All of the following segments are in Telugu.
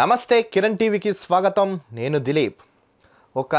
నమస్తే కిరణ్ టీవీకి స్వాగతం. నేను దిలీప్. ఒక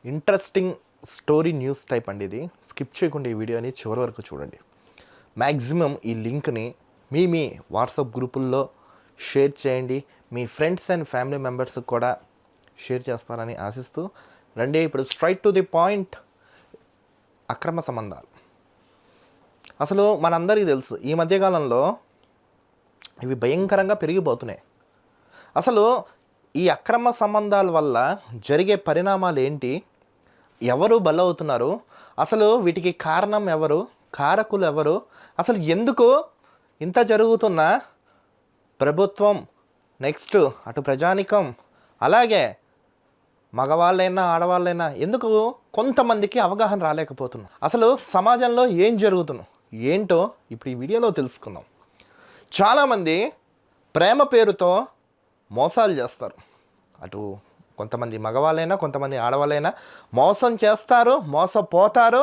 ఇంట్రెస్టింగ్ స్టోరీ న్యూస్ టైప్ అండి ఇది. స్కిప్ చేయకుండా ఈ వీడియోని చివరి వరకు చూడండి. మ్యాక్సిమం ఈ లింక్ని మీ వాట్సాప్ గ్రూపుల్లో షేర్ చేయండి. మీ ఫ్రెండ్స్ అండ్ ఫ్యామిలీ మెంబర్స్కి కూడా షేర్ చేస్తారని ఆశిస్తూ రండి ఇప్పుడు స్ట్రైట్ టు ది పాయింట్. అక్రమ సంబంధాలు అసలు మనందరికీ తెలుసు, ఈ మధ్యకాలంలో ఇవి భయంకరంగా పెరిగిపోతున్నాయి. అసలు ఈ అక్రమ సంబంధాల వల్ల జరిగే పరిణామాలు ఏంటి, ఎవరు బలవుతున్నారు, అసలు వీటికి కారణం ఎవరు, కారకులు ఎవరు, అసలు ఎందుకు ఇంత జరుగుతున్న ప్రభుత్వం, నెక్స్ట్ అటు ప్రజానికం, అలాగే మగవాళ్ళైనా ఆడవాళ్ళైనా ఎందుకు కొంతమందికి అవగాహన రాలేకపోతున్నాం, అసలు సమాజంలో ఏం జరుగుతున్నాం ఏంటో ఇప్పుడు ఈ వీడియోలో తెలుసుకుందాం. చాలామంది ప్రేమ పేరుతో మోసాలు చేస్తారు. అటు కొంతమంది మగవాళ్ళైనా కొంతమంది ఆడవాళ్ళైనా మోసం చేస్తారు, మోసపోతారు,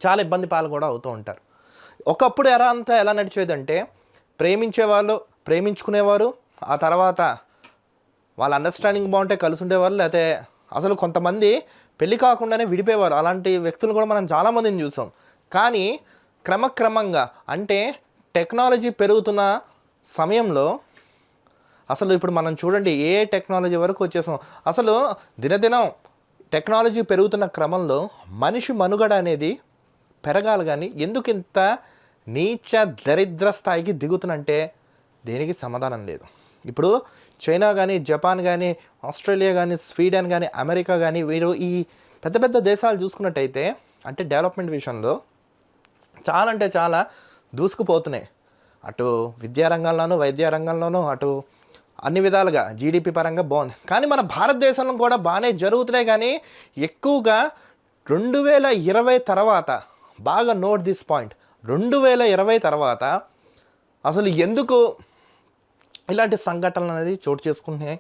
చాలా ఇబ్బంది పాలు కూడా అవుతూ ఉంటారు. ఒకప్పుడు ఎలా నడిచేదంటే ప్రేమించేవాళ్ళు ప్రేమించుకునేవారు, ఆ తర్వాత వాళ్ళ అండర్స్టాండింగ్ బాగుంటే కలిసి ఉండేవారు, లేకపోతే అసలు కొంతమంది పెళ్ళి కాకుండానే విడిపోయేవారు. అలాంటి వ్యక్తులు కూడా మనం చాలామందిని చూసాం. కానీ క్రమక్రమంగా అంటే టెక్నాలజీ పెరుగుతున్న సమయంలో అసలు ఇప్పుడు మనం చూడండి ఏ టెక్నాలజీ వరకు వచ్చేసాం. అసలు దినదినం టెక్నాలజీ పెరుగుతున్న క్రమంలో మనిషి మనుగడ అనేది పెరగాలి, కానీ ఎందుకు ఇంత నీచ దరిద్ర స్థాయికి దిగుతున్నంటే దేనికి సమాధానం లేదు. ఇప్పుడు చైనా కానీ, జపాన్ కానీ, ఆస్ట్రేలియా కానీ, స్వీడన్ కానీ, అమెరికా కానీ, వీరు ఈ పెద్ద పెద్ద దేశాలు చూసుకున్నట్టయితే అంటే డెవలప్మెంట్ విషయంలో చాలా అంటే చాలా దూసుకుపోతున్నాయి. అటు విద్యారంగంలోనూ వైద్య రంగంలోనూ అటు అన్ని విధాలుగా జీడిపి పరంగా బాగుంది. కానీ మన భారతదేశంలో కూడా బాగానే జరుగుతున్నాయి. కానీ ఎక్కువగా 2020 తర్వాత, బాగా నోట్ దిస్ పాయింట్, 2020 తర్వాత అసలు ఎందుకు ఇలాంటి సంఘటనలు అనేది చోటు చేసుకుంటున్నాయి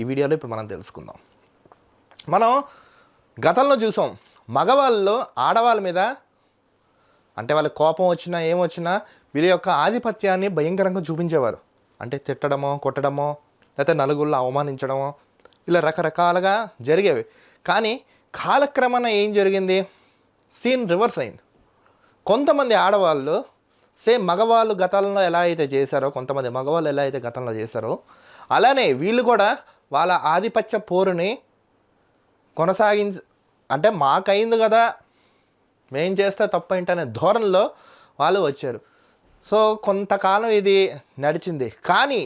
ఈ వీడియోలో ఇప్పుడు మనం తెలుసుకుందాం. మనం గతంలో చూసాం, మగవాళ్ళు ఆడవాళ్ళ మీద అంటే వాళ్ళ కోపం వచ్చినా ఏమొచ్చినా వీళ్ళ యొక్క ఆధిపత్యాన్ని భయంకరంగా చూపించేవారు. అంటే తిట్టడమో కొట్టడమో లేకపోతే నలుగురిలో అవమానించడమో ఇలా రకరకాలుగా జరిగేవి. కానీ కాలక్రమేణా ఏం జరిగింది, సీన్ రివర్స్ అయింది. కొంతమంది ఆడవాళ్ళు సేమ్ మగవాళ్ళు గతంలో ఎలా అయితే చేశారో, కొంతమంది మగవాళ్ళు ఎలా అయితే గతంలో చేశారో అలానే వీళ్ళు కూడా వాళ్ళ ఆధిపత్య పోరుని అంటే మాకైంది కదా మేం చేస్తే తప్పు ఏంటనే ధోరణిలో వాళ్ళు వచ్చారు. సో కొంతకాలం ఇది నడిచింది. కానీ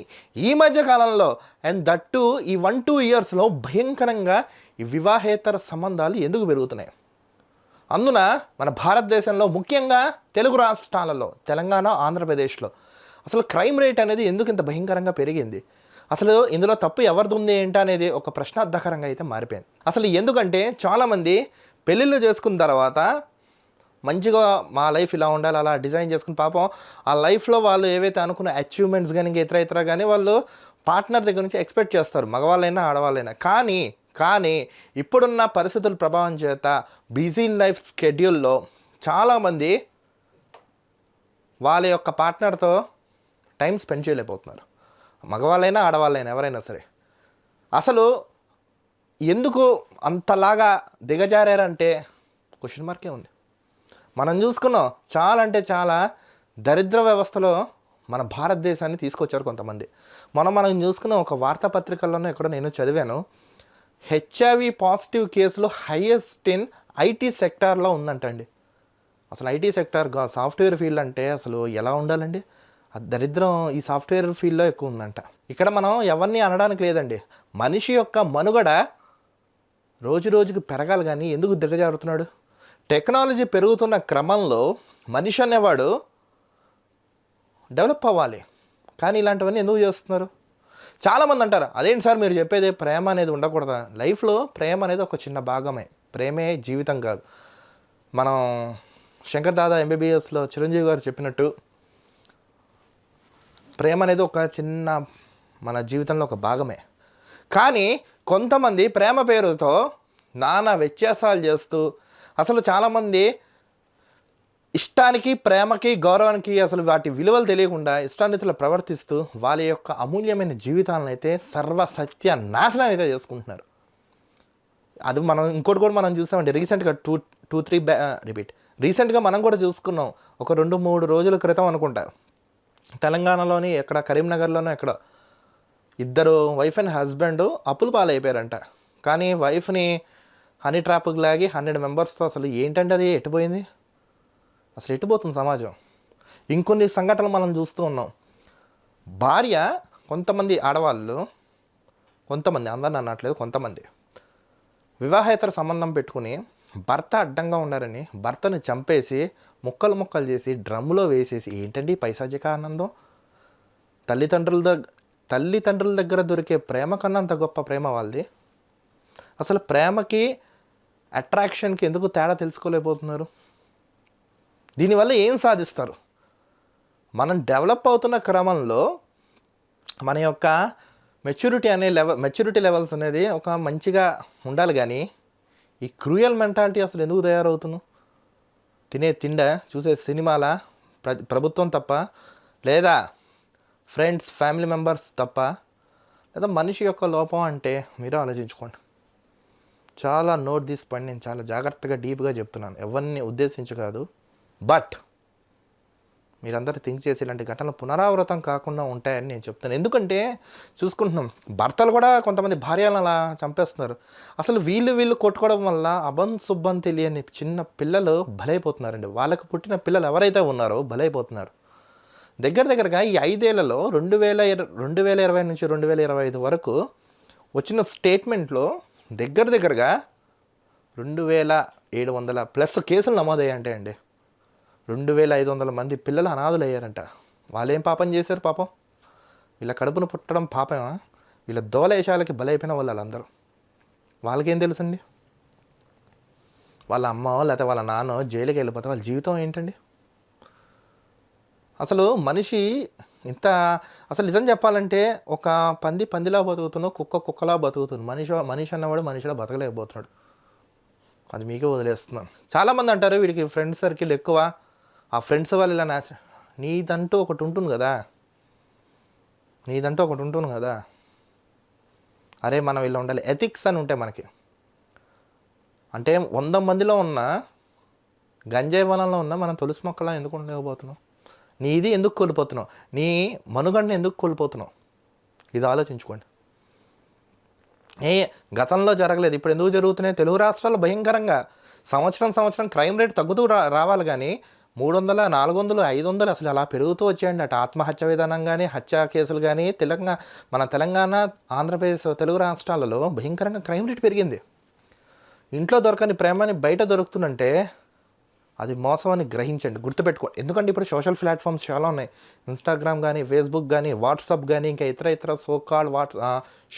ఈ మధ్య కాలంలో అండ్ దట్టు ఈ 1-2 ఇయర్స్లో భయంకరంగా ఈ వివాహేతర సంబంధాలు ఎందుకు పెరుగుతున్నాయి. అందున మన భారతదేశంలో ముఖ్యంగా తెలుగు రాష్ట్రాలలో తెలంగాణ, ఆంధ్రప్రదేశ్లో అసలు క్రైమ్ రేట్ అనేది ఎందుకు ఇంత భయంకరంగా పెరిగింది, అసలు ఇందులో తప్పు ఎవరిది ఉంది ఏంటి అనేది ఒక ప్రశ్నార్థకరంగా అయితే మారిపోయింది. అసలు ఎందుకంటే చాలామంది పెళ్ళిళ్ళు చేసుకున్న తర్వాత మంచిగా మా లైఫ్ ఇలా ఉండాలి అలా డిజైన్ చేసుకుని పాపం ఆ లైఫ్లో వాళ్ళు ఏవైతే అనుకున్న అచీవ్మెంట్స్ కానీ ఇతర కానీ వాళ్ళు పార్ట్నర్ దగ్గర నుంచి ఎక్స్పెక్ట్ చేస్తారు, మగవాళ్ళైనా ఆడవాళ్ళైనా. కానీ ఇప్పుడున్న పరిస్థితుల ప్రభావం చేత బిజీ లైఫ్ షెడ్యూల్లో చాలామంది వాళ్ళ యొక్క పార్ట్నర్తో టైం స్పెండ్ చేయలేకపోతున్నారు, మగవాళ్ళైనా ఆడవాళ్ళైనా ఎవరైనా సరే. అసలు ఎందుకు అంతలాగా దిగజారారంటే క్వశ్చన్ మార్కే ఉంది. మనం చూసుకున్నాం చాలా అంటే చాలా దరిద్ర వ్యవస్థలో మన భారతదేశాన్ని తీసుకొచ్చారు కొంతమంది. మనం చూసుకున్న ఒక వార్తాపత్రికల్లోనూ ఎక్కడో నేను చదివాను, హెచ్ఐవి పాజిటివ్ కేసులు హైయెస్ట్ ఇన్ ఐటీ సెక్టార్లో ఉందంటండి. అసలు ఐటీ సెక్టార్ సాఫ్ట్వేర్ ఫీల్డ్ అంటే అసలు ఎలా ఉండాలండి, ఆ దరిద్రం ఈ సాఫ్ట్వేర్ ఫీల్డ్లో ఎక్కువ ఉందంట. ఇక్కడ మనం ఎవరిని అనడానికి లేదండి, మనిషి యొక్క మనుగడ రోజు రోజుకి పెరగాలి, కానీ ఎందుకు దిగజారుతున్నాడు. టెక్నాలజీ పెరుగుతున్న క్రమంలో మనిషి అనేవాడు డెవలప్ అవ్వాలి, కానీ ఇలాంటివన్నీ ఎందుకు చేస్తున్నారు. చాలామంది అంటారు, అదేంటి సార్ మీరు చెప్పేది ప్రేమ అనేది ఉండకూడదా. లైఫ్లో ప్రేమ అనేది ఒక చిన్న భాగమే, ప్రేమే జీవితం కాదు. మనం శంకర్ దాదా ఎంబీబీఎస్లో చిరంజీవి గారు చెప్పినట్టు ప్రేమ అనేది ఒక చిన్న మన జీవితంలో ఒక భాగమే. కానీ కొంతమంది ప్రేమ పేరుతో నానా వ్యత్యాసాలు చేస్తూ అసలు చాలామంది ఇష్టానికి, ప్రేమకి, గౌరవానికి అసలు వాటి విలువలు తెలియకుండా ఇష్టాన్నితులు ప్రవర్తిస్తూ వాళ్ళ యొక్క అమూల్యమైన జీవితాలను అయితే సర్వసత్య నాశనం అయితే చేసుకుంటున్నారు. అది మనం ఇంకోటి కూడా మనం చూసామండి రీసెంట్గా రీసెంట్గా మనం కూడా చూసుకున్నాం. ఒక 2-3 రోజుల క్రితం అనుకుంటా తెలంగాణలోని ఎక్కడ కరీంనగర్లోనో ఎక్కడ ఇద్దరు వైఫ్ అండ్ హస్బెండ్ అప్పుల పాలైపోయారంట. కానీ వైఫ్ని హనీ ట్రాప్కి లాగి 100 మెంబర్స్తో అసలు ఏంటంటే అది ఎటుపోయింది, అసలు ఎటుపోతుంది సమాజం. ఇంకొన్ని సంఘటనలు మనం చూస్తూ ఉన్నాం. భార్య కొంతమంది ఆడవాళ్ళు, కొంతమంది అందరిని అనట్లేదు, కొంతమంది వివాహేతర సంబంధం పెట్టుకుని భర్త అడ్డంగా ఉన్నారని భర్తను చంపేసి ముక్కలు ముక్కలు చేసి డ్రమ్ములో వేసేసి ఏంటండి పైశాచిక ఆనందం. తల్లిదండ్రుల దగ్గర దొరికే ప్రేమ కన్నా అంత గొప్ప ప్రేమ వాళ్ళది. అసలు ప్రేమకి అట్రాక్షన్కి ఎందుకు తేడా తెలుసుకోలేకపోతున్నారు? దీనివల్ల ఏం సాధిస్తారు? మనం డెవలప్ అవుతున్న క్రమంలో మన యొక్క మెచ్యూరిటీ లెవెల్స్ అనేది ఒక మంచిగా ఉండాలి. కానీ ఈ క్రూయల్ మెంటాలిటీ అసలు ఎందుకు తయారవుతున్నాం? తినే తిండ, చూసే సినిమాల, ప్రభుత్వం తప్ప, లేదా ఫ్రెండ్స్ ఫ్యామిలీ మెంబర్స్ తప్ప, లేదా మనిషి యొక్క లోపం అంటే మీరు ఆలోచించుకోండి. చాలా నోట్ తీసి పడి నేను చాలా జాగ్రత్తగా డీప్గా చెప్తున్నాను, ఎవరిని ఉద్దేశించి కాదు. బట్ మీరందరూ థింక్ చేసి ఇలాంటి ఘటనలు పునరావృతం కాకుండా ఉంటాయని నేను చెప్తాను. ఎందుకంటే చూసుకుంటున్నాం, భర్తలు కూడా కొంతమంది భార్యలను అలా చంపేస్తున్నారు. అసలు వీళ్ళు కొట్టుకోవడం వల్ల శుభ్రం తెలియని చిన్న పిల్లలు బలైపోతున్నారండి. వాళ్ళకు పుట్టిన పిల్లలు ఎవరైతే ఉన్నారో బలైపోతున్నారు. దగ్గరగా ఈ 5 ఏళ్లలో 2020 నుంచి 2025 వరకు వచ్చిన స్టేట్మెంట్లో దగ్గరగా 2700+ కేసులు నమోదయ్యాయంటే అండి. 2500 మంది పిల్లలు అనాథులు అయ్యారంట. వాళ్ళేం పాపం చేశారు? పాపం వీళ్ళ కడుపును పుట్టడం పాపమా? వీళ్ళ దోలేశాలకి బలైపోయిన వాళ్ళందరూ. వాళ్ళకేం తెలుసండి? వాళ్ళ అమ్మ లేకపోతే వాళ్ళ నాన్న జైలుకి వెళ్ళిపోతే వాళ్ళ జీవితం ఏంటండి? అసలు మనిషి అసలు నిజం చెప్పాలంటే ఒక పందిలా బతుకుతున్నావు, కుక్కలా బతుకుతుంది. మనిషి అన్నవాడు మనిషిలా బతకలేకపోతున్నాడు. అది మీకే వదిలేస్తున్నాను. చాలామంది అంటారు వీడికి ఫ్రెండ్ సర్కిల్ ఎక్కువ, ఆ ఫ్రెండ్స్ వాళ్ళు ఇలా నీదంటూ ఒకటి ఉంటుంది కదా. అరే మనం ఇలా ఉండాలి, ఎథిక్స్ అని ఉంటాయి మనకి. అంటే 100 మందిలో ఉన్న గంజాయి వనంలో ఉన్న మనం తులసి మొక్కలా ఎందుకు ఉండలేకపోతున్నాం? నీది ఎందుకు కోల్పోతున్నావు? నీ మనుగడని ఎందుకు కోల్పోతున్నావు? ఇది ఆలోచించుకోండి. గతంలో జరగలేదు, ఇప్పుడు ఎందుకు జరుగుతున్నాయి? తెలుగు రాష్ట్రాల్లో భయంకరంగా సంవత్సరం క్రైమ్ రేట్ తగ్గుతూ రావాలి, కానీ 300, 400, 500 అసలు అలా పెరుగుతూ వచ్చాయండి. అటు ఆత్మహత్య విధానం కానీ, హత్య కేసులు కానీ, మన తెలంగాణ, ఆంధ్రప్రదేశ్, తెలుగు రాష్ట్రాలలో భయంకరంగా క్రైమ్ రేట్ పెరిగింది. ఇంట్లో దొరకని ప్రేమని బయట దొరుకుతుందంటే అది మోసం అని గ్రహించండి, గుర్తుపెట్టుకోండి. ఎందుకంటే ఇప్పుడు సోషల్ ప్లాట్ఫామ్స్ చాలా ఉన్నాయి. ఇన్స్టాగ్రామ్ కానీ, ఫేస్బుక్ కానీ, వాట్సాప్ కానీ, ఇంకా ఇతర సోకాల్డ్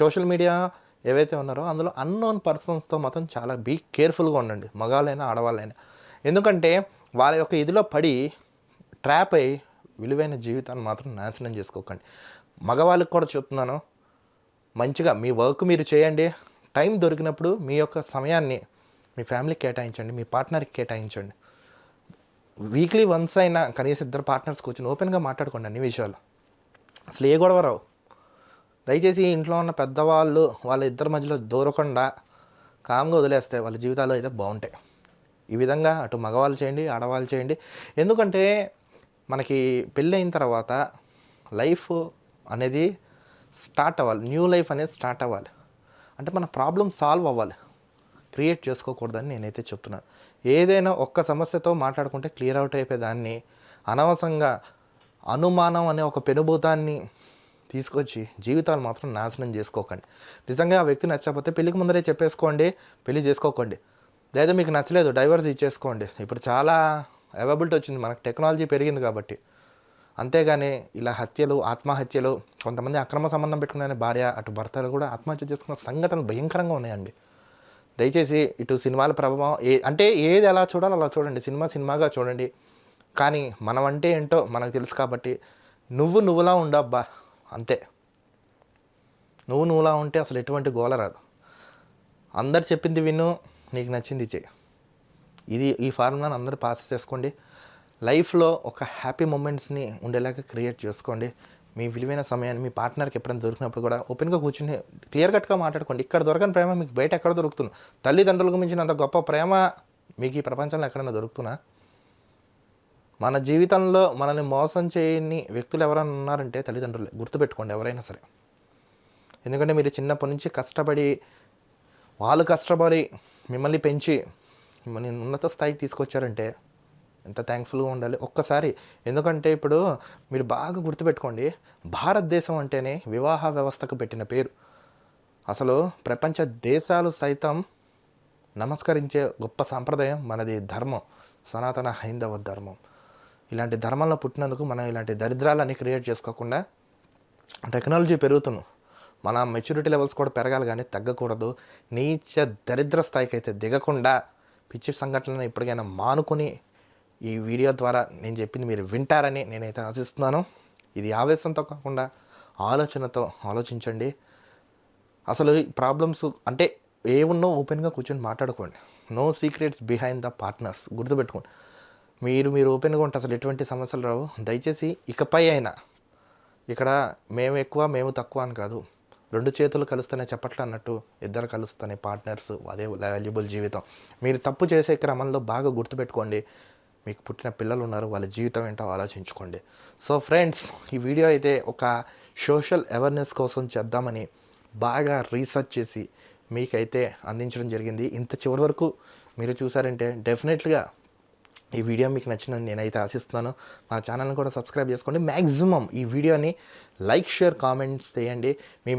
సోషల్ మీడియా ఏవైతే ఉన్నారో అందులో అన్నోన్ పర్సన్స్తో మాత్రం చాలా కేర్ఫుల్గా ఉండండి, మగాళ్ళైనా ఆడవాళ్ళైనా. ఎందుకంటే వాళ్ళ యొక్క ఇదిలో పడి ట్రాప్ అయ్యి విలువైన జీవితాన్ని మాత్రం నాశనం చేసుకోకండి. మగవాళ్ళకి కూడా చెప్తున్నాను, మంచిగా మీ వర్క్ మీరు చేయండి. టైం దొరికినప్పుడు మీ యొక్క సమయాన్ని మీ ఫ్యామిలీకి కేటాయించండి, మీ పార్ట్నర్కి కేటాయించండి. వీక్లీ వన్స్ అయినా కనీసం 2 పార్ట్నర్స్ కూర్చొని ఓపెన్గా మాట్లాడుకోండి అన్ని విషయాలు. అసలు ఏ గొడవ రావు. దయచేసి ఇంట్లో ఉన్న పెద్దవాళ్ళు వాళ్ళ ఇద్దరి మధ్యలో దూరకుండా కామ్గా వదిలేస్తే వాళ్ళ జీవితాలు అయితే బాగుంటాయి. ఈ విధంగా అటు మగవాళ్ళు చేయండి, ఆడవాళ్ళు చేయండి. ఎందుకంటే మనకి పెళ్ళి అయిన తర్వాత లైఫ్ అనేది స్టార్ట్ అవ్వాలి, న్యూ లైఫ్ అనేది స్టార్ట్ అవ్వాలి. అంటే మన ప్రాబ్లం సాల్వ్ అవ్వాలి, క్రియేట్ చేసుకోకూడదని నేనైతే చెప్తున్నాను. ఏదైనా ఒక్క సమస్యతో మాట్లాడుకుంటే క్లియర్ అవుట్ అయిపోయేదాన్ని అనవసరంగా అనుమానం అనే ఒక పెనుభూతాన్ని తీసుకొచ్చి జీవితాలు మాత్రం నాశనం చేసుకోకండి. నిజంగా ఆ వ్యక్తి నచ్చకపోతే పెళ్ళికి ముందరే చెప్పేసుకోండి, పెళ్ళి చేసుకోకండి. లేదా మీకు నచ్చలేదు డైవర్స్ ఇచ్చేసుకోండి. ఇప్పుడు చాలా అవైలబిలిటీ వచ్చింది, మనకు టెక్నాలజీ పెరిగింది కాబట్టి. అంతేగాని ఇలా హత్యలు, ఆత్మహత్యలు, కొంతమంది అక్రమ సంబంధం పెట్టుకునే భార్య అటు భర్తలు కూడా ఆత్మహత్య చేసుకున్న సంఘటనలు భయంకరంగా ఉన్నాయండి. దయచేసి ఇటు సినిమాల ప్రభావం అంటే ఏది ఎలా చూడాలో అలా చూడండి, సినిమాగా చూడండి. కానీ మనం అంటే ఏంటో మనకు తెలుసు కాబట్టి నువ్వులా ఉండబ్బా, అంతే. నువ్వులా ఉంటే అసలు ఎటువంటి గోల రాదు. అందరు చెప్పింది విను, నీకు నచ్చింది చేయి. ఈ ఫార్ములాని అందరూ పాస్ చేసుకోండి. లైఫ్లో ఒక హ్యాపీ మూమెంట్స్ని ఉండేలాగా క్రియేట్ చేసుకోండి. మీ విలువైన సమయాన్ని మీ పార్ట్నర్కి ఎప్పుడైనా దొరికినప్పుడు కూడా ఓపెన్గా కూర్చుని క్లియర్ కట్గా మాట్లాడుకోండి. ఇక్కడ దొరకని ప్రేమ మీకు బయట ఎక్కడ దొరుకుతుంది? తల్లిదండ్రులకు మించినంత గొప్ప ప్రేమ మీకు ఈ ప్రపంచంలో ఎక్కడైనా దొరుకుతున్నా? మన జీవితంలో మనల్ని మోసం చేయని వ్యక్తులు ఎవరైనా ఉన్నారంటే తల్లిదండ్రులే. గుర్తుపెట్టుకోండి ఎవరైనా సరే. ఎందుకంటే మీరు చిన్నప్పటి నుంచి కష్టపడి వాళ్ళు కష్టపడి మిమ్మల్ని పెంచి మిమ్మల్ని ఉన్నత స్థాయికి తీసుకొచ్చారంటే ఎంత థ్యాంక్ఫుల్గా ఉండాలి ఒక్కసారి. ఎందుకంటే ఇప్పుడు మీరు బాగా గుర్తుపెట్టుకోండి, భారతదేశం అంటేనే వివాహ వ్యవస్థకు పెట్టిన పేరు. అసలు ప్రపంచ దేశాలు సైతం నమస్కరించే గొప్ప సాంప్రదాయం మనది ధర్మం, సనాతన హైందవ ధర్మం. ఇలాంటి ధర్మంలో పుట్టినందుకు మనం ఇలాంటి దరిద్రాలన్నీ క్రియేట్ చేసుకోకుండా, టెక్నాలజీ పెరుగుతున్నాం, మన మెచ్యూరిటీ లెవెల్స్ కూడా పెరగాలి కానీ తగ్గకూడదు. నీచ దరిద్ర స్థాయికి అయితే దిగకుండా పిచ్చి సంఘటనలను ఇప్పటికైనా మానుకొని ఈ వీడియో ద్వారా నేను చెప్పింది మీరు వింటారని నేనైతే ఆశిస్తున్నాను. ఇది ఆవేశంతో కాకుండా ఆలోచనతో ఆలోచించండి. అసలు ఈ ప్రాబ్లమ్స్ అంటే ఏమున్నో ఓపెన్గా కూర్చొని మాట్లాడుకోండి. No secrets behind the partners. గుర్తుపెట్టుకోండి, మీరు ఓపెన్గా ఉంటే అసలు ఎటువంటి సమస్యలు రావు. దయచేసి ఇకపై అయినా ఇక్కడ మేము ఎక్కువ మేము తక్కువ అని కాదు, రెండు చేతులు కలుస్తేనే చెప్పట్లు అన్నట్టు ఇద్దరు కలుస్తేనే పార్ట్నర్స్, అదే వాల్యుబుల్ జీవితం. మీరు తప్పు చేసే క్రమంలో బాగా గుర్తుపెట్టుకోండి, మీకు పుట్టిన పిల్లలు ఉన్నారు, వాళ్ళ జీవితం ఏంటో ఆలోచించుకోండి. సో ఫ్రెండ్స్, ఈ వీడియో అయితే ఒక సోషల్ అవేర్నెస్ కోసం చేద్దామని బాగా రీసెర్చ్ చేసి మీకైతే అందించడం జరిగింది. ఇంత చివరి వరకు మీరు చూసారంటే డెఫినెట్గా ఈ వీడియో మీకు నచ్చిందని నేనైతే ఆశిస్తున్నాను. మన ఛానల్ని కూడా సబ్స్క్రైబ్ చేసుకోండి. మ్యాక్సిమం ఈ వీడియోని లైక్, షేర్, కామెంట్స్ చేయండి.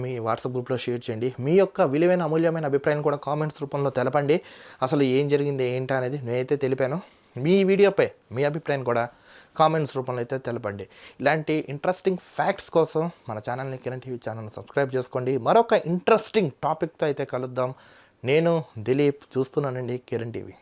మీ వాట్సాప్ గ్రూప్లో షేర్ చేయండి. మీ యొక్క విలువైన అమూల్యమైన అభిప్రాయాన్ని కూడా కామెంట్స్ రూపంలో తెలపండి. అసలు ఏం జరిగింది ఏంటా అనేది నేనైతే తెలిపాను. మీ వీడియోపై మీ అభిప్రాయం కూడా కామెంట్స్ రూపంలో అయితే తెలపండి. ఇలాంటి ఇంట్రెస్టింగ్ ఫ్యాక్ట్స్ కోసం మన ఛానల్ని, కిరణ్ టీవీ ఛానల్ని సబ్స్క్రైబ్ చేసుకోండి. మరొక ఇంట్రెస్టింగ్ టాపిక్తో అయితే కలుద్దాం. నేను దిలీప్, చూస్తున్నానండి కిరణ్ టీవీ.